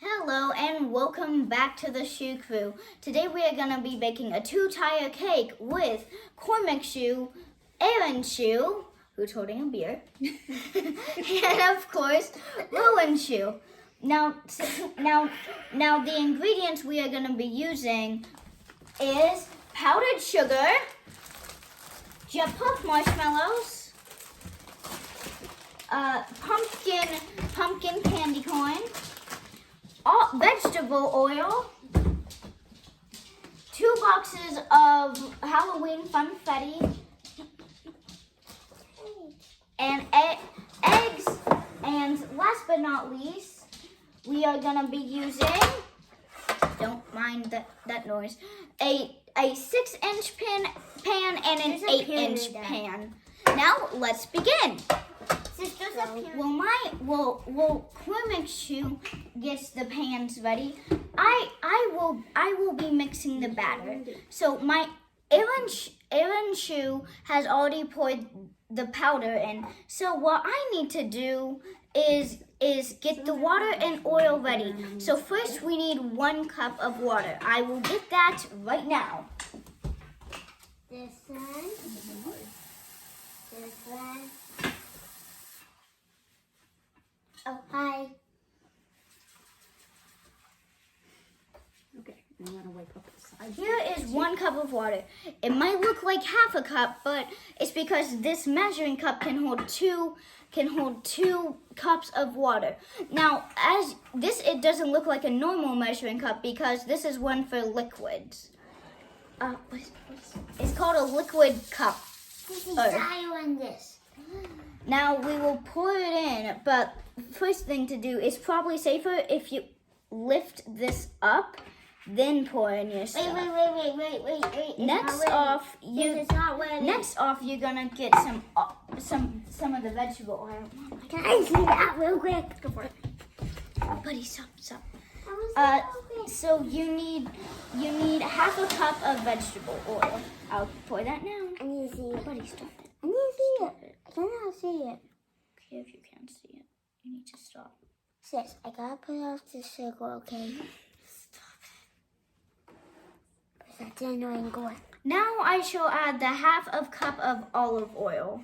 Hello and welcome back to the Hsu Crew. Today we are going to be baking a 2-tier cake with Cormac Hsu, Aaron Hsu, who's holding a beer, and of course, Rowan Hsu. Now the ingredients we are going to be using is powdered sugar, jet puff marshmallows, pumpkin candy corn, vegetable oil, 2 boxes of Halloween funfetti, and eggs, and last but not least, we are gonna be using, don't mind that noise, a 6-inch pan and an 8-inch pan. Now let's begin. Well, Cormac Hsu gets the pans ready. I will be mixing the batter. So my Aaron Hsu has already poured the powder in. So what I need to do is get the water and oil ready. So first we need 1 cup of water. I will get that right now. This one. This one. Oh, hi. Okay, and you want to wipe up the side. Here is 1 cup of water. It might look like half a cup, but it's because this measuring cup can hold 2 cups of water. Now, it doesn't look like a normal measuring cup because this is one for liquids. It's called a liquid cup. This is on this. Now we will pour it in, but first thing to do is probably safer if you lift this up, then pour in your stuff. Wait. Next off, you're gonna get some of the vegetable oil. Can I see that real quick? Go for it. Buddy, stop. So you need half a cup of vegetable oil. I'll pour that now. I need to see it. Buddy, stop it. I need to see it. I cannot see it. Okay, if you can't see it, you need to stop. Sis, I gotta put off the circle, okay? Stop it. That's annoying going. Now I shall add the half of cup of olive oil.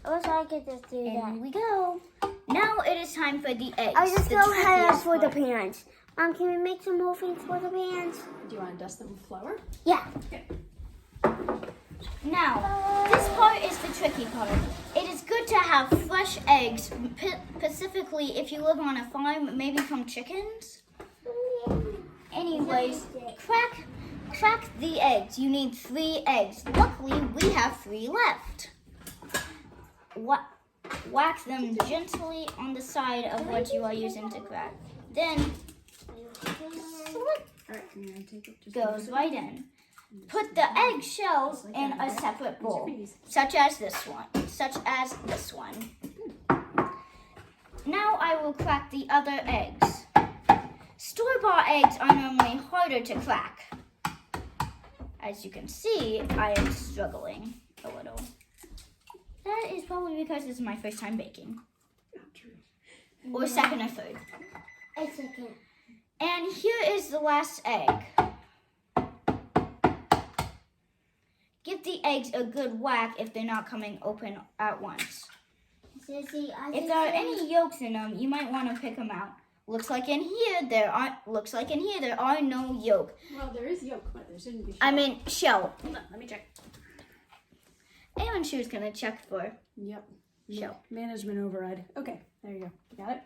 Also, I get to do And that. we go. Now it is time for the eggs. I just the go ahead trickiest for the part. pans. Can we make some more things for the pans? Do you want to dust them with flour? Yeah. Okay. Now, this part is the tricky part. It is good to have fresh eggs, specifically if you live on a farm, maybe from chickens. Anyways, crack the eggs. You need 3 eggs. Luckily, we have 3 left. Whack them gently on the side of what you are using to crack. Then, All right, I'm going to take it. Just goes right in. Put the egg shells in a separate bowl, such as this one. Now I will crack the other eggs. Store-bought eggs are normally harder to crack. As you can see, I am struggling a little. That is probably because this is my first time baking. Not true. Or second or third. It's okay. And here is the last egg. Give the eggs a good whack if they're not coming open at once. Sissy, If there are any yolks in them, you might want to pick them out. Looks like in here there are no yolk. Well, there is yolk, but there shouldn't be. I mean shell. Hold on, let me check. Aaron Hsu's gonna check for Yep. shell. Management override. Okay, there you go. You got it?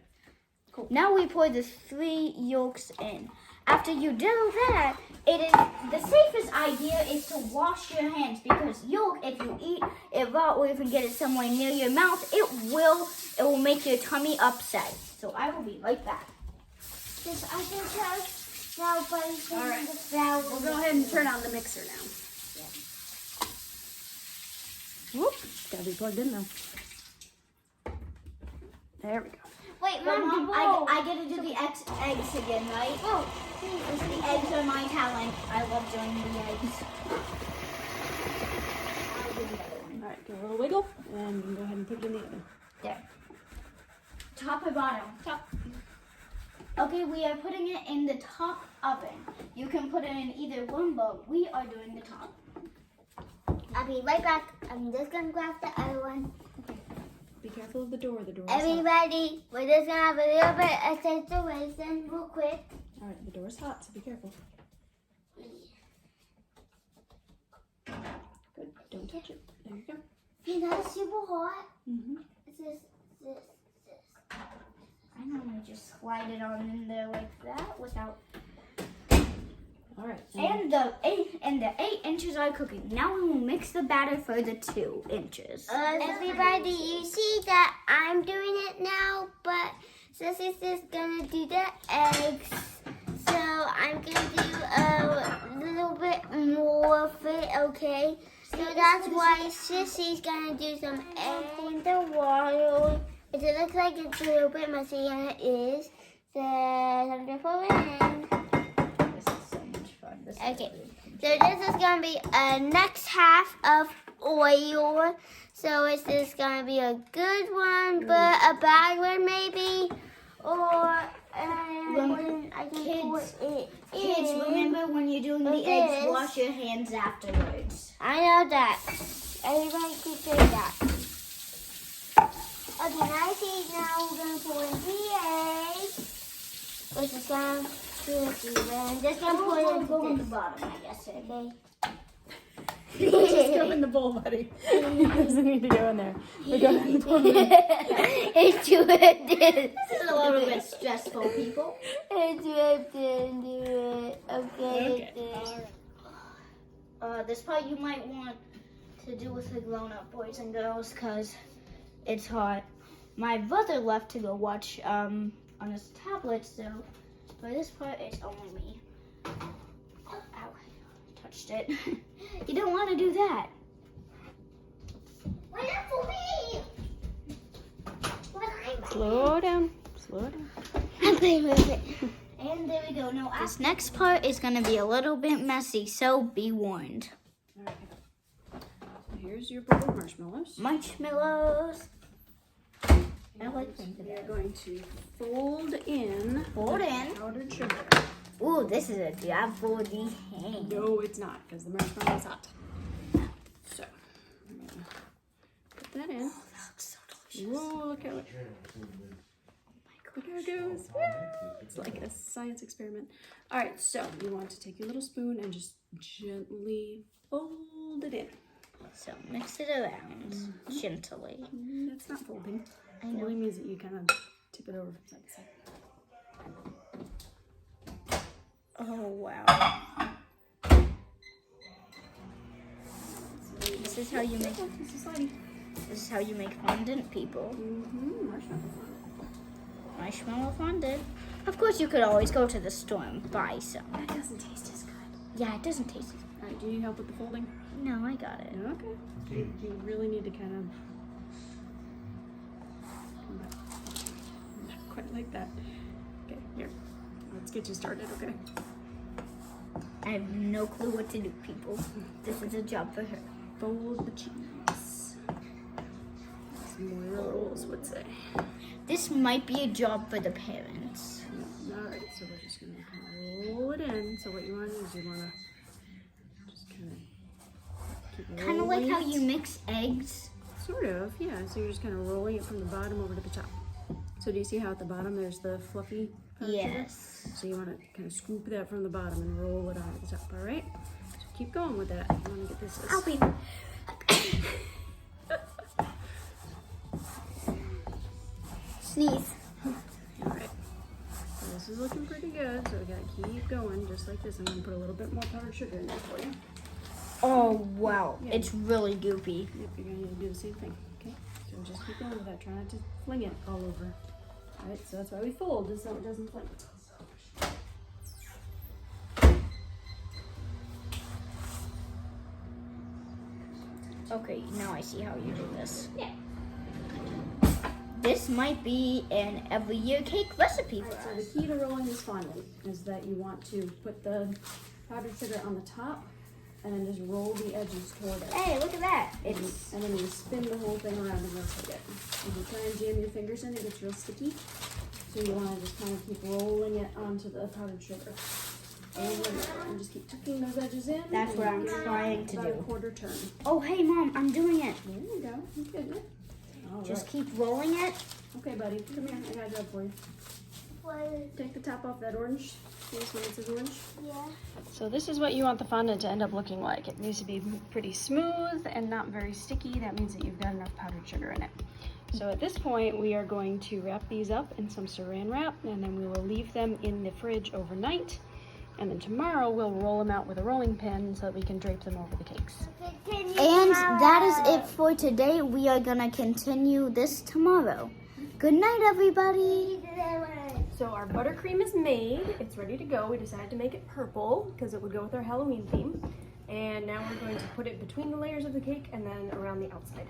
Cool. Now we pour the 3 yolks in. After you do that, the safest idea is to wash your hands because yolk, if you eat it raw or if you get it somewhere near your mouth, it will make your tummy upset. So I will be right back. This other jug. Now, buddy, All right. the flour. We'll go ahead and turn on the mixer now. Whoop. It's got to be plugged in though. There we go. Wait, Mom, I get to do the eggs again, right? Oh, The eggs are my talent. I love doing the eggs. All right, give it a little wiggle, and you can go ahead and put it in the oven. There. Top or bottom? Top. Okay, we are putting it in the top oven. You can put it in either one, but we are doing the top. I'll be right back. I'm just gonna grab the other one. Be careful of the door. The door is hot. Everybody, we're just gonna have a little bit of saturation real quick. All right, the door is hot, so be careful. Good. Don't touch it. There you go. Hey, that's super hot. Mm-hmm. It's this. I normally just slide it on in there like that without. All right. And the 8 inches are cooking. Now we will mix the batter for the 2 inches. Everybody, you see that I'm doing it now, but Sissy's just gonna do the eggs. So I'm gonna do a little bit more of it, okay? So that's why Sissy's gonna do some eggs in the water. It looks like it's a little bit messy, and it is. So I'm gonna pour it in. This is so much fun. This is Okay, really so this is gonna be a next half of oil. So it's just gonna be a good one, but a bad one maybe. Or when I can pour it Kids, in. remember when you're doing the Like eggs, this. wash your hands afterwards. I know that. Everybody keep doing that. Okay, now we're gonna pour in the eggs. Which is gonna tricky. I'm just gonna pour it Go on in the bottom, I guess. Okay. Just go in the bowl, buddy. It doesn't need to go in there. But go ahead and pour it in. It's too hard. This is a little bit stressful, people. It's too hard to do it. Okay. All right. This part you might want to do with the grown-up boys and girls because it's hot. My brother left to go watch on his tablet, so for this part it's only me. Ow, touched it. You don't want to do that. Why not for me? Slow down. Slow down. I'm playing with it. And there we go. Now this next part is going to be a little bit messy, so be warned. All right. So here's your bowl of marshmallows. Marshmallows. I like them We are going to fold in Fold in. powdered sugar. Ooh, this is a job for the hand. No, it's not, because the marshmallow is hot. So, I'm going to put that in. So delicious. Whoa, look how it goes. It's like a science experiment. All right, so you want to take your little spoon and just gently fold it in. So mix it around gently. That's not folding. I know. Folding means that you kind of tip it over from side to side. Oh wow. This is how you make. This is sliding. This is how you make fondant, people. Marshmallow fondant. Of course, you could always go to the store and buy some. That doesn't taste as good. Yeah, it doesn't taste. All right, do you need help with the folding? No, I got it. Okay. You really need to kind of come back. Not quite like that. Okay, here. Let's get you started, okay? I have no clue what to do, people. This is a job for her. Fold the cheese. As Moira Rolls would say. This might be a job for the parents. Alright, so we're just going to kind of roll it in. So what you want to do is you want to just kind of keep rolling. Kind of like how you mix eggs. Sort of, yeah. So you're just kind of rolling it from the bottom over to the top. So do you see how at the bottom there's the fluffy powdered sugar? Yes. So you want to kind of scoop that from the bottom and roll it out at the top, all right? So keep going with that. You want to get this. I'll be. Sneeze. All right. So this is looking pretty good. So we got to keep going just like this. I'm going to put a little bit more powdered sugar in there for you. Oh wow, Yeah. it's really goopy. Yep, you're going to need to do the same thing. Okay. So just keep going with that. Try not to fling it all over. All right. So that's why we fold, just so it doesn't fling. Okay, now I see how you do this. Yeah. This might be an every year cake recipe for So us. the key to rolling this fondant is that you want to put the powdered sugar on the top and then just roll the edges toward it. Hey, look at that. And then you spin the whole thing around and rotate it. If you try and jam your fingers in, it gets real sticky. So you want to just kind of keep rolling it onto the powdered sugar. And just keep tucking those edges in. That's what I'm trying to about do. A quarter turn. Oh, hey, Mom, I'm doing it. There you go. You getting it? All Just right. keep rolling it. Okay, buddy. Come here. I got a job for you. What? Take the top off that orange. See this one that says orange? Yeah. So this is what you want the fondant to end up looking like. It needs to be pretty smooth and not very sticky. That means that you've got enough powdered sugar in it. So at this point, we are going to wrap these up in some saran wrap, and then we will leave them in the fridge overnight. And then tomorrow, we'll roll them out with a rolling pin so that we can drape them over the cakes. And that is it for today. We are going to continue this tomorrow. Good night, everybody. So our buttercream is made. It's ready to go. We decided to make it purple because it would go with our Halloween theme. And now we're going to put it between the layers of the cake and then around the outside.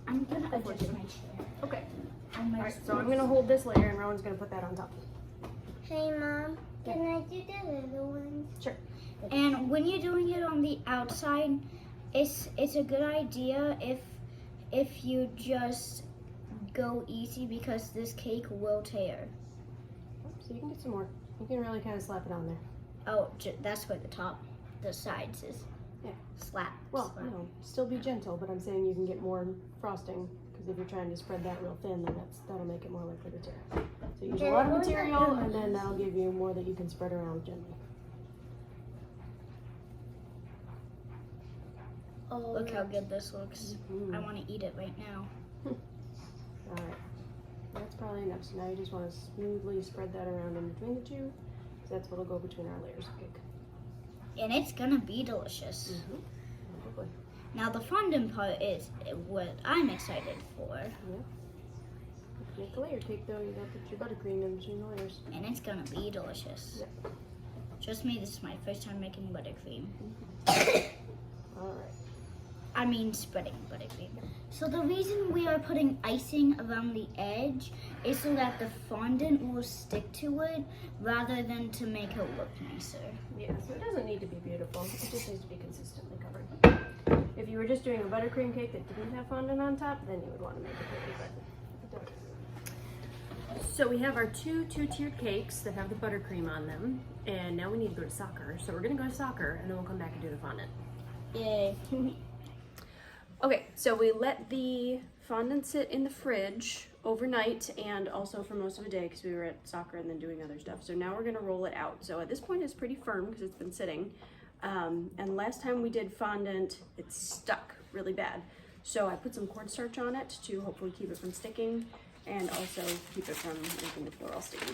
I'm going to adjust my chair. Okay. Alright, so I'm going to hold this layer and Rowan's going to put that on top. Hey, Mom. Can I do the little ones? Sure. And when you're doing it on the outside, it's a good idea if you just go easy because this cake will tear. So you can get some more. You can really kind of slap it on there. Oh, that's where the sides is. Yeah. Slap. Well, slap. no, still be gentle, but I'm saying you can get more frosting because if you're trying to spread that real thin, then that'll make it more likely to tear. So use a lot of material, and then that'll give you more that you can spread around gently. Oh, look how good this looks. I want to eat it right now. All right, that's probably enough. So now you just want to smoothly spread that around in between the two, because that's what'll go between our layers of cake. And it's gonna be delicious. Probably. Now the fondant part is what I'm excited for. Yeah. Make a layer cake though. You gotta put your buttercream in between the layers. And it's gonna be delicious. Yep. Trust me, this is my first time making buttercream. All right. I mean spreading buttercream. So the reason we are putting icing around the edge is so that the fondant will stick to it rather than to make it look nicer. Yeah, so it doesn't need to be beautiful. It just needs to be consistently covered. If you were just doing a buttercream cake that didn't have fondant on top, then you would want to make it pretty, but it doesn't. So we have our two-tiered cakes that have the buttercream on them, and now we need to go to soccer. So we're gonna go to soccer, and then we'll come back and do the fondant. Yay. Okay, so we let the fondant sit in the fridge overnight and also for most of the day because we were at soccer and then doing other stuff. So now we're gonna roll it out. So at this point it's pretty firm because it's been sitting. And last time we did fondant, it stuck really bad. So I put some cornstarch on it to hopefully keep it from sticking and also keep it from making the floor all sticky.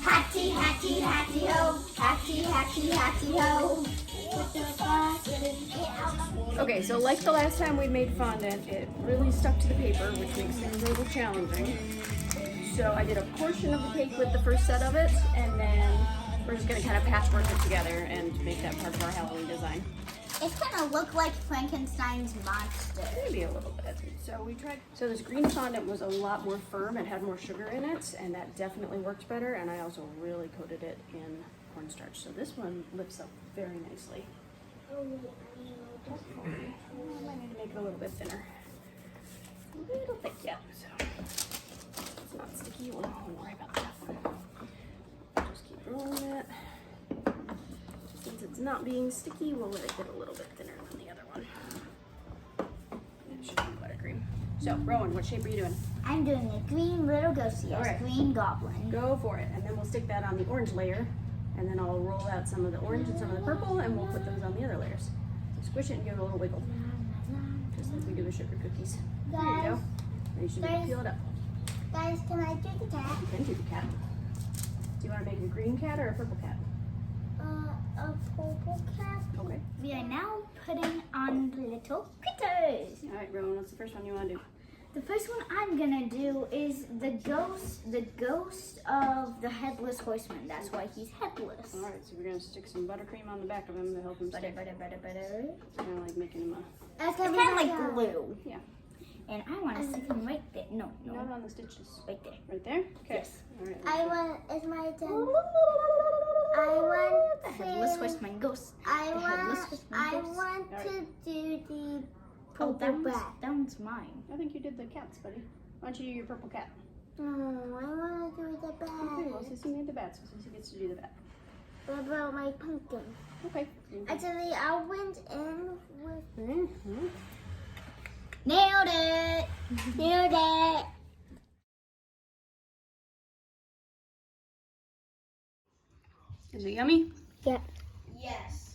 Hattie, hattie, hattie ho, hattie, hattie, hattie ho. Okay, so like the last time we made fondant, it really stuck to the paper, which makes things a little challenging. So I did a portion of the cake with the first set of it, and then we're just gonna kind of patchwork it together and make that part of our Halloween design. It's gonna look like Frankenstein's monster. Maybe a little bit. So we tried. So this green fondant was a lot more firm. It had more sugar in it, and that definitely worked better. And I also really coated it in cornstarch. So this one lifts up very nicely. I might need to make it a little bit thinner. A little thick yet, so it's not sticky. We'll worry about that one. Just keep rolling it. Since it's not being sticky, we'll let it get a little bit thinner than the other one. It should be buttercream. So, Rowan, what shape are you doing? I'm doing a green little ghosty, All right. green goblin. Go for it. And then we'll stick that on the orange layer. And then I'll roll out some of the orange and some of the purple, and we'll put those on the other layers. So squish it and give it a little wiggle. Just like we do with sugar cookies. There you go. And you should be able to peel it up. Guys, can I do the cat? You can do the cat. Do you want to make a green cat or a purple cat? A purple cat. Okay. We are now putting on the little critters. All right, Rowan, what's the first one you want to do? The first one I'm gonna do is the ghost of the headless horseman. That's why he's headless. All right, so we're gonna stick some buttercream on the back of him to help him stick. Butter. Kind of like making him a. It's It's kind of like glue. Yeah. And I want to stick him right there. No. Not on the stitches. Right there. Right there. Okay. Yes. All right. It's my turn. I want The headless to. horseman ghost. I The headless horseman want ghost. to do the Oh, purple bat. that one's mine. I think you did the cats, buddy. Why don't you do your purple cat? No, I want to do the bat. Okay, well, Sissy made the bat, so Sissy gets to do the bat. What about my pumpkin? Okay. Actually, I went in with. Mm-hmm. Nailed it. Nailed it. Is it yummy? Yeah. Yes.